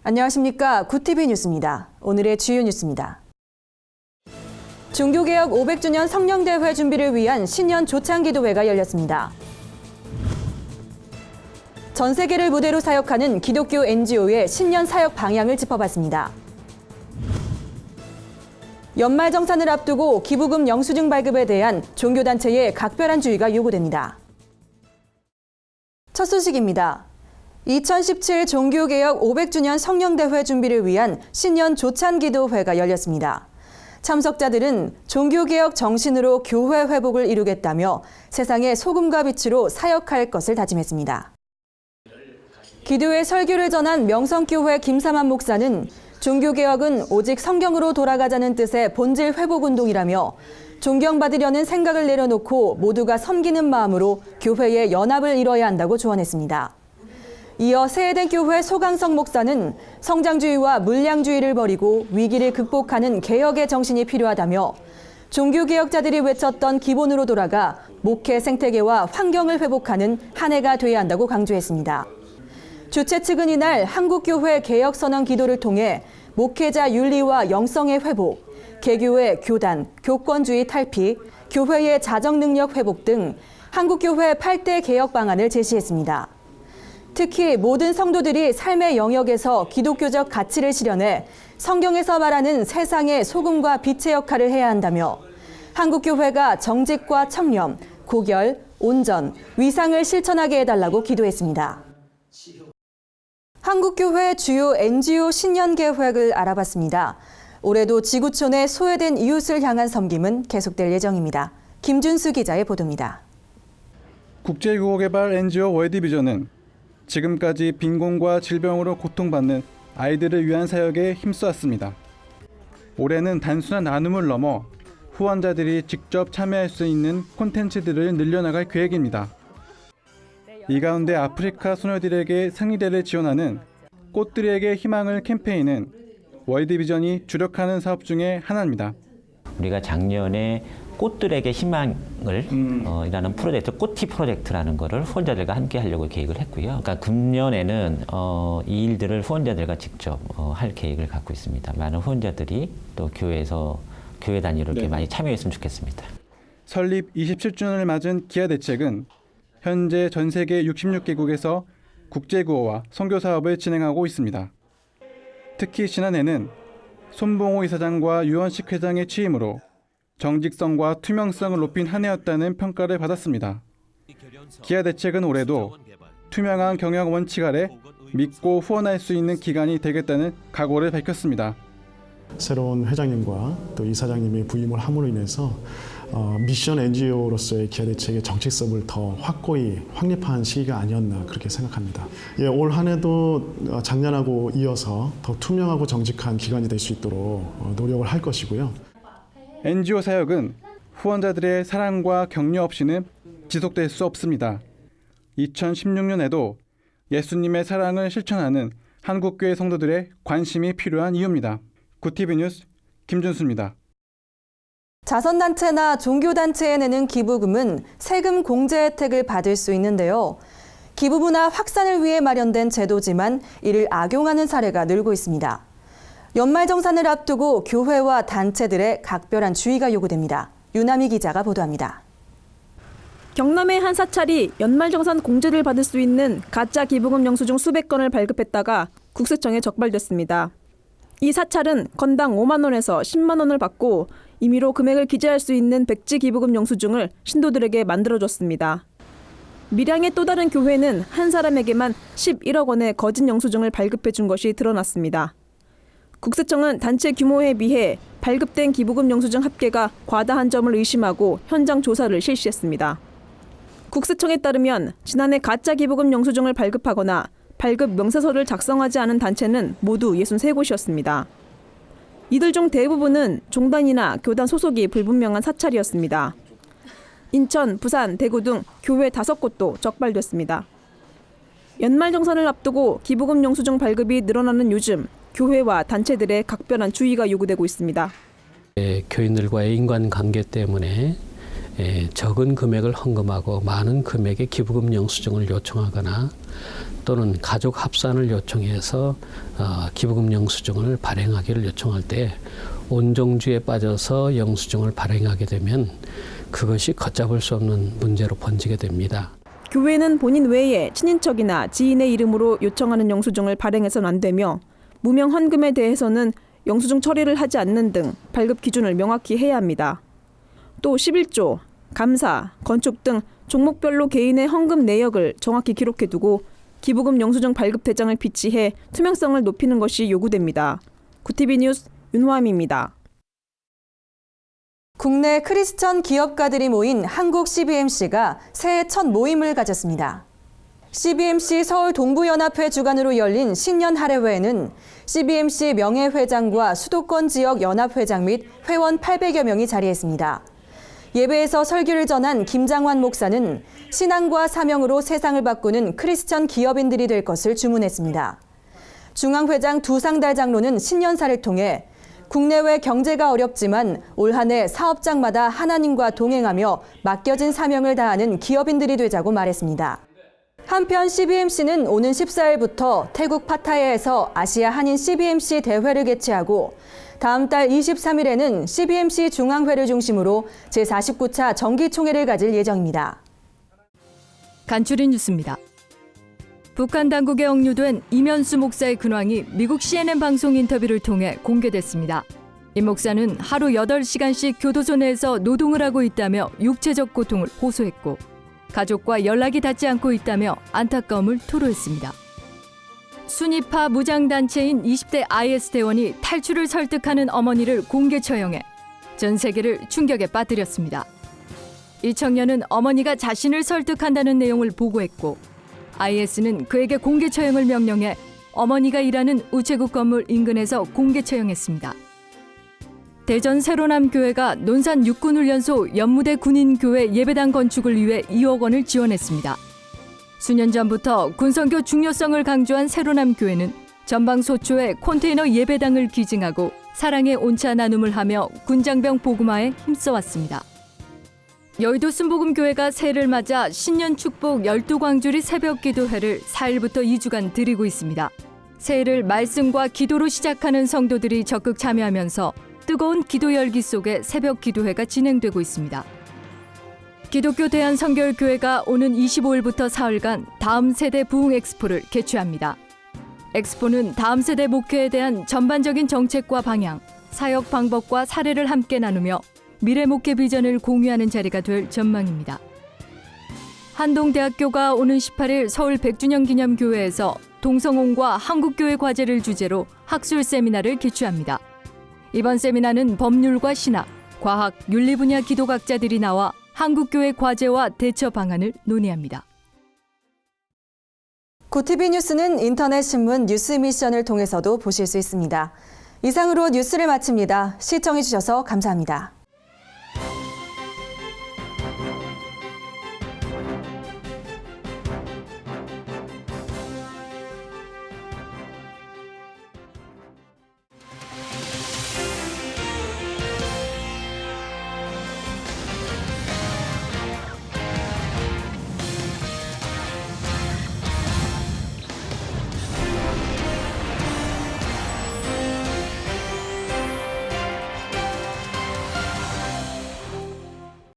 안녕하십니까. 구TV 뉴스입니다. 오늘의 주요 뉴스입니다. 종교개혁 500주년 성령대회 준비를 위한 신년 조창기도회가 열렸습니다. 전 세계를 무대로 사역하는 기독교 NGO의 신년 사역 방향을 짚어봤습니다. 연말정산을 앞두고 기부금 영수증 발급에 대한 종교단체의 각별한 주의가 요구됩니다. 첫 소식입니다. 2017 종교개혁 500주년 성령대회 준비를 위한 신년 조찬기도회가 열렸습니다. 참석자들은 종교개혁 정신으로 교회 회복을 이루겠다며 세상의 소금과 빛으로 사역할 것을 다짐했습니다. 기도회 설교를 전한 명성교회 김삼환 목사는 종교개혁은 오직 성경으로 돌아가자는 뜻의 본질 회복운동이라며 존경받으려는 생각을 내려놓고 모두가 섬기는 마음으로 교회의 연합을 이뤄야 한다고 조언했습니다. 이어 세해된 교회 소강성 목사는 성장주의와 물량주의를 버리고 위기를 극복하는 개혁의 정신이 필요하다며 종교개혁자들이 외쳤던 기본으로 돌아가 목회 생태계와 환경을 회복하는 한 해가 돼야 한다고 강조했습니다. 주최 측은 이날 한국교회 개혁선언 기도를 통해 목회자 윤리와 영성의 회복, 개교의 교단, 교권주의 탈피, 교회의 자정능력 회복 등 한국교회 8대 개혁 방안을 제시했습니다. 특히 모든 성도들이 삶의 영역에서 기독교적 가치를 실현해 성경에서 말하는 세상의 소금과 빛의 역할을 해야 한다며 한국교회가 정직과 청렴, 고결, 온전, 위상을 실천하게 해달라고 기도했습니다. 한국교회 주요 NGO 신년 계획을 알아봤습니다. 올해도 지구촌의 소외된 이웃을 향한 섬김은 계속될 예정입니다. 김준수 기자의 보도입니다. 국제구호개발 NGO 월드비전은 지금까지 빈곤과 질병으로 고통받는 아이들을 위한 사역에 힘써왔습니다. 올해는 단순한 나눔을 넘어 후원자들이 직접 참여할 수 있는 콘텐츠들을 늘려나갈 계획입니다. 이 가운데 아프리카 소녀들에게 생리대를 지원하는 꽃들에게 희망을 캠페인은 월드비전이 주력하는 사업 중에 하나입니다. 우리가 작년에 꽃들에게 희망을 이라는 프로젝트, 꽃티 프로젝트라는 거를 후원자들과 함께 하려고 계획을 했고요. 그러니까 금년에는 이 일들을 후원자들과 직접 할 계획을 갖고 있습니다. 많은 후원자들이 또 교회에서 교회 단위로 이렇게 많이 참여했으면 좋겠습니다. 설립 27주년을 맞은 기아 대책은 현재 전 세계 66개국에서 국제구호와 선교 사업을 진행하고 있습니다. 특히 지난해는 손봉호 이사장과 유원식 회장의 취임으로 정직성과 투명성을 높인 한 해였다는 평가를 받았습니다. 기아 대책은 올해도 투명한 경영 원칙 아래 믿고 후원할 수 있는 기관이 되겠다는 각오를 밝혔습니다. 새로운 회장님과 또 이사장님이 부임을 함으로 인해서 미션 NGO로서의 기아 대책의 정책성을 더 확고히 확립한 시기가 아니었나 그렇게 생각합니다. 올 한 해도 작년하고 이어서 더 투명하고 정직한 기관이 될 수 있도록 노력을 할 것이고요. NGO 사역은 후원자들의 사랑과 격려 없이는 지속될 수 없습니다. 2016년에도 예수님의 사랑을 실천하는 한국교회 성도들의 관심이 필요한 이유입니다. 구TV 뉴스 김준수입니다. 자선단체나 종교단체에 내는 기부금은 세금 공제 혜택을 받을 수 있는데요. 기부 문화 확산을 위해 마련된 제도지만 이를 악용하는 사례가 늘고 있습니다. 연말정산을 앞두고 교회와 단체들의 각별한 주의가 요구됩니다. 유남희 기자가 보도합니다. 경남의 한 사찰이 연말정산 공제를 받을 수 있는 가짜 기부금 영수증 수백 건을 발급했다가 국세청에 적발됐습니다. 이 사찰은 건당 5만 원에서 10만 원을 받고 임의로 금액을 기재할 수 있는 백지 기부금 영수증을 신도들에게 만들어줬습니다. 밀양의 또 다른 교회는 한 사람에게만 11억 원의 거짓 영수증을 발급해 준 것이 드러났습니다. 국세청은 단체 규모에 비해 발급된 기부금 영수증 합계가 과다한 점을 의심하고 현장 조사를 실시했습니다. 국세청에 따르면 지난해 가짜 기부금 영수증을 발급하거나 발급 명세서를 작성하지 않은 단체는 모두 63곳이었습니다. 이들 중 대부분은 종단이나 교단 소속이 불분명한 사찰이었습니다. 인천, 부산, 대구 등 교회 5곳도 적발됐습니다. 연말정산을 앞두고 기부금 영수증 발급이 늘어나는 요즘 교회와 단체들의 각별한 주의가 요구되고 있습니다. 교인들과의 인간관계 때문에 적은 금액을 헌금하고 많은 금액의 기부금 영수증을 요청하거나 또는 가족 합산을 요청해서 기부금 영수증을 발행하기를 요청할 때 온정주의에 빠져서 영수증을 발행하게 되면 그것이 걷잡을 수 없는 문제로 번지게 됩니다. 교회는 본인 외에 친인척이나 지인의 이름으로 요청하는 영수증을 발행해서는 안 되며 무명 헌금에 대해서는 영수증 처리를 하지 않는 등 발급 기준을 명확히 해야 합니다. 또 11조, 감사, 건축 등 종목별로 개인의 헌금 내역을 정확히 기록해두고 기부금 영수증 발급 대장을 비치해 투명성을 높이는 것이 요구됩니다. 구티비 뉴스 윤화임입니다. 국내 크리스천 기업가들이 모인 한국 CBMC가 새해 첫 모임을 가졌습니다. CBMC 서울 동부연합회 주관으로 열린 신년 할애회에는 CBMC 명예회장과 수도권 지역 연합회장 및 회원 800여 명이 자리했습니다. 예배에서 설교를 전한 김장환 목사는 신앙과 사명으로 세상을 바꾸는 크리스천 기업인들이 될 것을 주문했습니다. 중앙회장 두상달 장로는 신년사를 통해 국내외 경제가 어렵지만 올 한 해 사업장마다 하나님과 동행하며 맡겨진 사명을 다하는 기업인들이 되자고 말했습니다. 한편 CBMC는 오는 14일부터 태국 파타야에서 아시아 한인 CBMC 대회를 개최하고 다음 달 23일에는 CBMC 중앙회를 중심으로 제49차 정기총회를 가질 예정입니다. 간추린 뉴스입니다. 북한 당국에 억류된 이면수 목사의 근황이 미국 CNN 방송 인터뷰를 통해 공개됐습니다. 이 목사는 하루 8시간씩 교도소 내에서 노동을 하고 있다며 육체적 고통을 호소했고 가족과 연락이 닿지 않고 있다며 안타까움을 토로했습니다. 순위파 무장단체인 20대 IS 대원이 탈출을 설득하는 어머니를 공개 처형해 전 세계를 충격에 빠뜨렸습니다. 이 청년은 어머니가 자신을 설득한다는 내용을 보고했고 IS는 그에게 공개 처형을 명령해 어머니가 일하는 우체국 건물 인근에서 공개 처형했습니다. 대전 세로남교회가 논산 육군훈련소 연무대 군인교회 예배당 건축을 위해 2억 원을 지원했습니다. 수년 전부터 군선교 중요성을 강조한 세로남교회는 전방소초에 컨테이너 예배당을 기증하고 사랑의 온차 나눔을 하며 군장병 복음화에 힘써왔습니다. 여의도 순복음교회가 새해를 맞아 신년 축복 12광주리 새벽 기도회를 4일부터 2주간 드리고 있습니다. 새해를 말씀과 기도로 시작하는 성도들이 적극 참여하면서 뜨거운 기도 열기 속에 새벽 기도회가 진행되고 있습니다. 기독교 대한성결교회가 오는 25일부터 사흘간 다음 세대 부흥 엑스포를 개최합니다. 엑스포는 다음 세대 목회에 대한 전반적인 정책과 방향, 사역 방법과 사례를 함께 나누며 미래 목회 비전을 공유하는 자리가 될 전망입니다. 한동대학교가 오는 18일 서울 100주년 기념교회에서 동성혼과 한국교회 과제를 주제로 학술 세미나를 개최합니다. 이번 세미나는 법률과 신학, 과학, 윤리 분야 기도학자들이 나와 한국교회 과제와 대처 방안을 논의합니다. 구티비 뉴스는 인터넷 신문 뉴스 미션을 통해서도 보실 수 있습니다. 이상으로 뉴스를 마칩니다. 시청해주셔서 감사합니다.